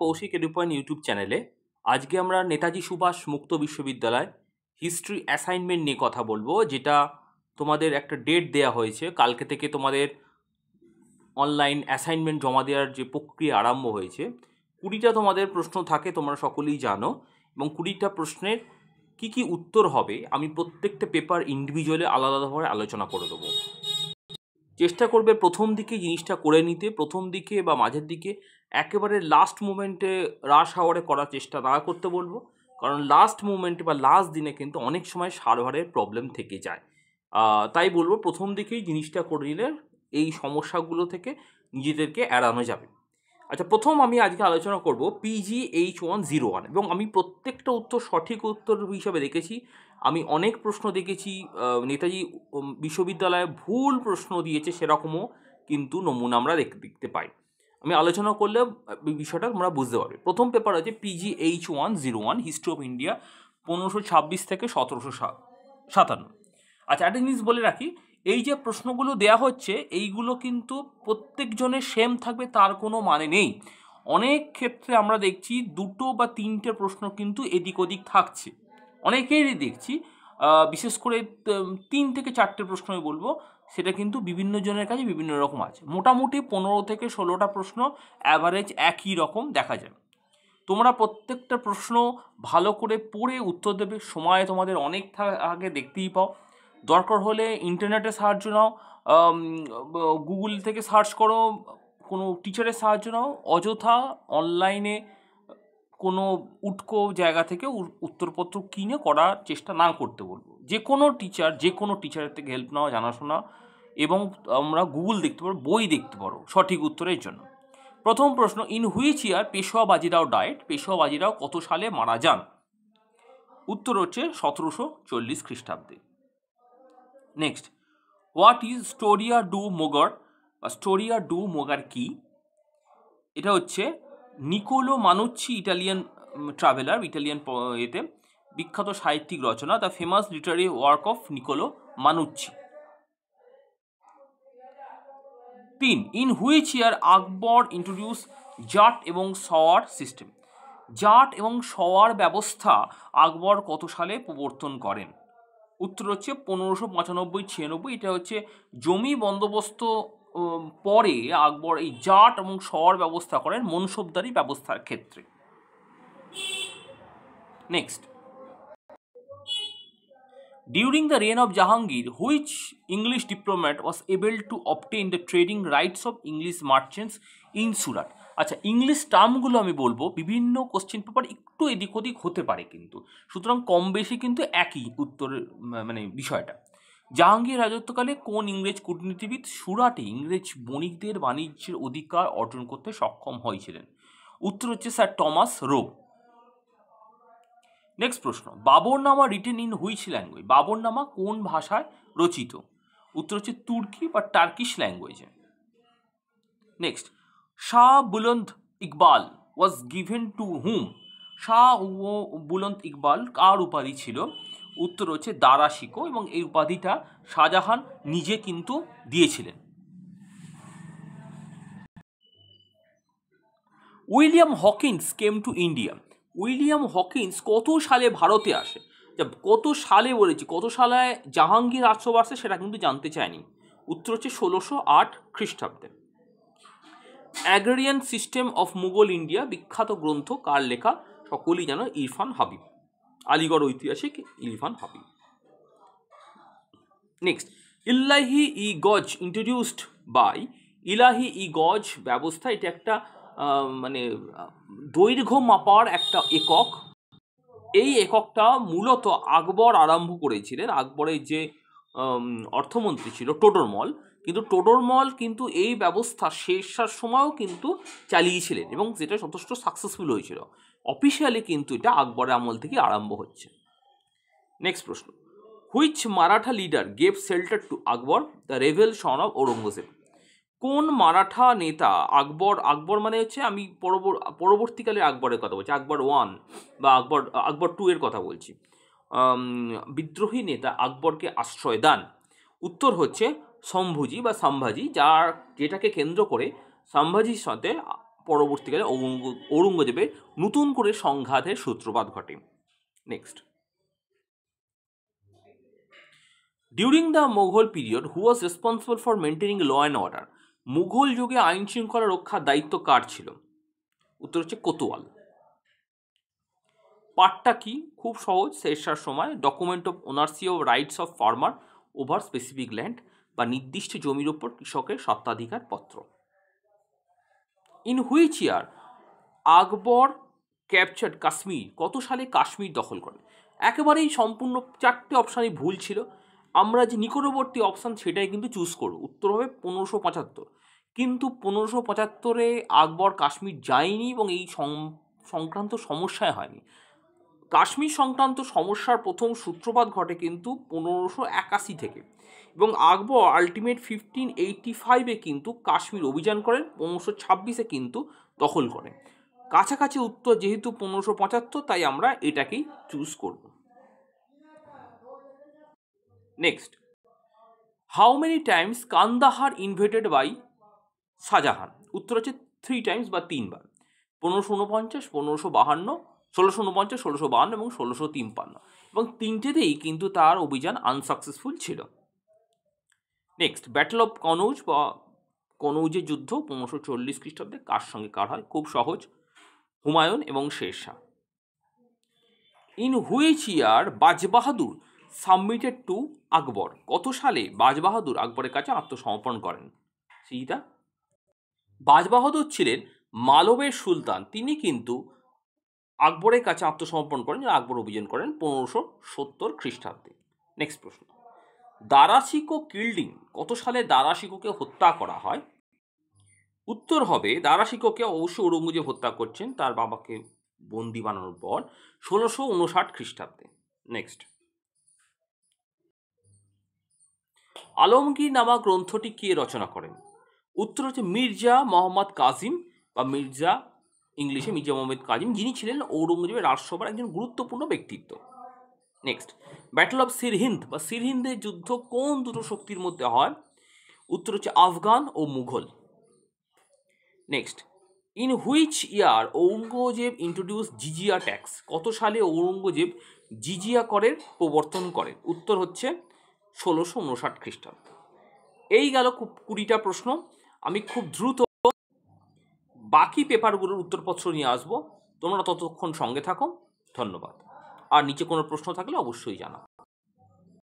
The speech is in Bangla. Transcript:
কৌশিক এডুপয়েন্ট ইউটিউব চ্যানেলে আজকে আমরা নেতাজি সুভাষ মুক্ত বিশ্ববিদ্যালয় হিস্ট্রি অ্যাসাইনমেন্ট নিয়ে কথা বলবো, যেটা তোমাদের একটা ডেট দেয়া হয়েছে। কালকে থেকে তোমাদের অনলাইন অ্যাসাইনমেন্ট জমা দেওয়ার যে প্রক্রিয়া আরম্ভ হয়েছে। 20টা তোমাদের প্রশ্ন থাকে, তোমরা সকলেই জানো, এবং 20টা প্রশ্নের কি উত্তর হবে আমি প্রত্যেকটা পেপার ইন্ডিভিজুয়ালি আলাদাভাবে আলোচনা করে দেবো। চেষ্টা করবে প্রথম দিকে জিনিসটা করে নিতে, প্রথম দিকে বা মাঝের দিকে একেবারে লাস্ট মোমেন্টে রাশ আওয়ারে করার চেষ্টা না করতে বলবো, কারণ লাস্ট মোমেন্টে বা লাস্ট দিনে কিন্তু অনেক সময় সার্ভারের প্রবলেম থেকে যায়। তাই বলবো প্রথম দিকেই জিনিসটা করে নিলে এই সমস্যাগুলো থেকে নিজেদেরকে এড়ানো যাবে। আচ্ছা, প্রথম আমি আজকে আলোচনা করব PGH101, এবং আমি প্রত্যেকটা উত্তর সঠিক উত্তর হিসাবে রেখেছি। আমি অনেক প্রশ্ন দেখেছি নেতাজি বিশ্ববিদ্যালয়ে ভুল প্রশ্ন দিয়েছে, সেরকমও কিন্তু নমুনা আমরা দেখতে পাই। আমি আলোচনা করলে বিষয়টা তোমরা বুঝতে পারবে। প্রথম পেপার আছে PGH101, হিস্ট্রি অফ ইন্ডিয়া 1526 থেকে 1757। আচ্ছা, একটা জিনিস বলে রাখি, এই যে প্রশ্নগুলো দেয়া হচ্ছে এইগুলো কিন্তু প্রত্যেকজনের সেম থাকবে তার কোনো মানে নেই। অনেক ক্ষেত্রে আমরা দেখছি 2টো বা 3টে প্রশ্ন কিন্তু এদিক ওদিক থাকছে, অনেকেরই দেখছি। বিশেষ করে 3 থেকে 4টে প্রশ্ন আমি বলবো, সেটা কিন্তু বিভিন্ন জনের কাছে বিভিন্ন রকম আছে। মোটামুটি 15 থেকে 16টা প্রশ্ন অ্যাভারেজ একই রকম দেখা যায়। তোমরা প্রত্যেকটা প্রশ্ন ভালো করে পড়ে উত্তর দেবে। সময় তোমাদের অনেক আগে দেখতেই পাও। দরকার হলে ইন্টারনেটে সাহায্য নাও, গুগল থেকে সার্চ করো, কোনো টিচারের সাহায্য নাও। অযথা অনলাইনে কোনো উটকো জায়গা থেকে উত্তরপত্র কিনে করার চেষ্টা না করতে বলবো। যে কোনো টিচারের থেকে হেল্প নেওয়া, জানাশোনা, এবং আমরা গুগল দেখতে পারো, বই দেখতে পারো সঠিক উত্তরের জন্য। প্রথম প্রশ্ন, in which year Peshwa Bajirao died? Peshwa Bajirao কত সালে মারা যান? উত্তর হচ্ছে 1740 খ্রিস্টাব্দে। Next, what is Storia do Mogor বা স্টোরিয়া ডু মোগার কি? এটা হচ্ছে Niccolo Manucci, Italian traveller, Italian এতে বিখ্যাত সাহিত্যিক রচনা, the famous literary work of Niccolo Manucci. 3, in which year Akbar introduce zat এবং সওয়ার সিস্টেম? জাট এবং সওয়ার ব্যবস্থা আকবর কত সালে প্রবর্তন করেন? উত্তর হচ্ছে 1595-96। এটা হচ্ছে জমি বন্দোবস্ত পরে আকবর এই জাট এবং সওয়ার ব্যবস্থা করেন মনসবদারি ব্যবস্থার ক্ষেত্রে। Next, during the rain of Jahangir which English diplomat was able to obtain the trading rights of English merchants in Surat? আচ্ছা, ইংলিশ টার্মগুলো আমি বলবো, বিভিন্ন কোশ্চেন পেপার একটু এদিক ওদিক হতে পারে, কিন্তু সুতরাং কম বেশি কিন্তু একই উত্তরের মানে বিষয়টা। জাহাঙ্গীর রাজত্বকালে কোন ইংরেজ কূটনীতিবিদ সুরাটে ইংরেজ বণিকদের বাণিজ্যের অধিকার অর্জন করতে সক্ষম হয়েছিলেন? উত্তর হচ্ছে স্যার টমাস রো। নেক্সট প্রশ্ন, Baburnama written in which language? Baburnama কোন ভাষায় রচিত? উত্তর হচ্ছে তুর্কি বা টার্কিশ ল্যাঙ্গুয়েজে। Next, Shah Buland Iqbal was given to whom? Shah Buland Iqbal কার উপাধি ছিল? উত্তর হচ্ছে দারা শিকো, এবং এই উপাধিটা শাহজাহান নিজে কিন্তু দিয়েছিলেন। William Hawkins came to India? William Hawkins কত সালে ভারতে আসে? কত সালে বলেছি, কত সালে জাহাঙ্গীর রাজসভায় সেটা কিন্তু জানতে চায়নি। উত্তর হচ্ছে 1608 খ্রিস্টাব্দে। Agrarian system of Mughal India বিখ্যাত গ্রন্থ কার লেখা? সকলেই জানো, ইরফান হাবিব, আলিগড় ঐতিহাসিক ইরফান হাবিব। নেক্সট, ইলাহি ই গজ ইন্ট্রোডিউসড বাই? ইলাহি ই গজ ব্যবস্থা, এটা একটা মানে দৈর্ঘ্য মাপার একটা একক। এই এককটা মূলত আকবর আরম্ভ করেছিলেন। আকবরের যে অর্থমন্ত্রী ছিল টোডরমল, কিন্তু টোডরমল কিন্তু এই ব্যবস্থা শেরশাহর সময়ও কিন্তু চালিয়েছিলেন, এবং যেটা যথেষ্ট সাকসেসফুল হয়েছিল। অফিসিয়ালি কিন্তু এটা আকবরের আমল থেকে আরম্ভ হচ্ছে। নেক্সট প্রশ্ন, which Maratha leader gave shelter to Akbar the rebel son of Aurangzeb? কোন মারাঠা নেতা আকবর মানে হচ্ছে, আমি পরবর্তীকালে আকবরের কথা বলছি, আকবর 1 বা আকবর 2 এর কথা বলছি, বিদ্রোহী নেতা আকবরকে আশ্রয় দান? উত্তর হচ্ছে সম্ভাজি বা সম্ভাজি, যেটাকে কেন্দ্র করে সম্ভাজির সাথে পরবর্তীকালে ঔরঙ্গজেবের নতুন করে সংঘাতের সূত্রপাত ঘটে। Next, during the Mughal period who was responsible for maintaining law and order? Mughal যুগে আইন শৃঙ্খলা রক্ষার দায়িত্ব কার ছিল? উত্তর হচ্ছে কোতোয়াল। পার্টটা কি? খুব সহজ, শেরশার সময় document of ownership of rights of farmer over specific land, বা নির্দিষ্ট জমির ওপর কৃষকের স্বত্বাধিকার পত্র। In which year Akbar captured Kashmir? কত সালে কাশ্মীর দখল করেন? একেবারেই সম্পূর্ণ 4টে অপশানই ভুল ছিল। আমরা যে নিকটবর্তী অপশান সেটাই কিন্তু চুজ করব। উত্তর হবে 1575। কিন্তু 1575-এ আকবর কাশ্মীর যায়নি এবং এই সংক্রান্ত সমস্যায় হয়নি। কাশ্মীর সংক্রান্ত সমস্যার প্রথম সূত্রপাত ঘটে কিন্তু 1581 থেকে, এবং আকবর আলটিমেট 1585-এ কিন্তু কাশ্মীর অভিযান করেন, 1526-এ কিন্তু দখল করেন। কাছাকাছি উত্তর যেহেতু 1575, তাই আমরা এটাকেই চুজ করব। Next, how many times Kandahar invaded by Shahjahan? উত্তর হচ্ছে 3 টাইমস বা 3বার। 1549, 1552, 1649, 1652 এবং 1653, এবং 3টেতেই কিন্তু তার অভিযান আনসাকসেসফুল ছিল। নেক্সট, ব্যাটল অফ কনৌজ বা কনৌজের যুদ্ধ 1540 খ্রিস্টাব্দে কার সঙ্গে কার হয়? খুব সহজ, হুমায়ুন এবং Sher Shah. In which year Baz Bahadur submitted to Akbar? কত সালে বাজবাহাদুর আকবরের কাছে আত্মসমর্পণ করেন? সেইটা, বাজবাহাদুর ছিলেন মালবের সুলতান, তিনি কিন্তু আকবরের কাছে আত্মসমর্পণ করেন, আকবর অভিযান করেন 1570 খ্রিস্টাব্দে। নেক্সট প্রশ্ন, দারা শিকো কিল্ডিং? কত সালে দারা শিকোকে হত্যা করা হয়? উত্তর হবে, দারা শিকোকে অবশ্যই ঔরঙ্গজেব হত্যা করছেন তার বাবাকে বন্দি বানানোর পর 1659 খ্রিস্টাব্দে। নেক্সট, আলমগীর নামা গ্রন্থটি কে রচনা করেন? উত্তর হচ্ছে মির্জা মোহাম্মদ কাজিম, বা ইংলিশে মির্জা মোহাম্মদ কাজিম, যিনি ছিলেন ঔরঙ্গজেবের রাজসভার একজন গুরুত্বপূর্ণ ব্যক্তিত্ব। নেক্সট, ব্যাটল অফ সিরহিন্দ বা সিরহিন্দের যুদ্ধ কোন দুটো শক্তির মধ্যে হয়? উত্তর হচ্ছে আফগান ও Mughal. Next, in which year Aurangzeb introduce jizya tax? কত সালে ঔরঙ্গজেব জিজিয়া করের প্রবর্তন করেন? উত্তর হচ্ছে 1659 খ্রিস্টাব্দ। এই গেল 20টা প্রশ্ন। আমি খুব দ্রুত বাকি পেপারগুলোর উত্তরপত্র নিয়ে আসবো, তোমরা ততক্ষণ সঙ্গে থাকো। ধন্যবাদ। আর নিচে কোনো প্রশ্ন থাকলে অবশ্যই জানাও।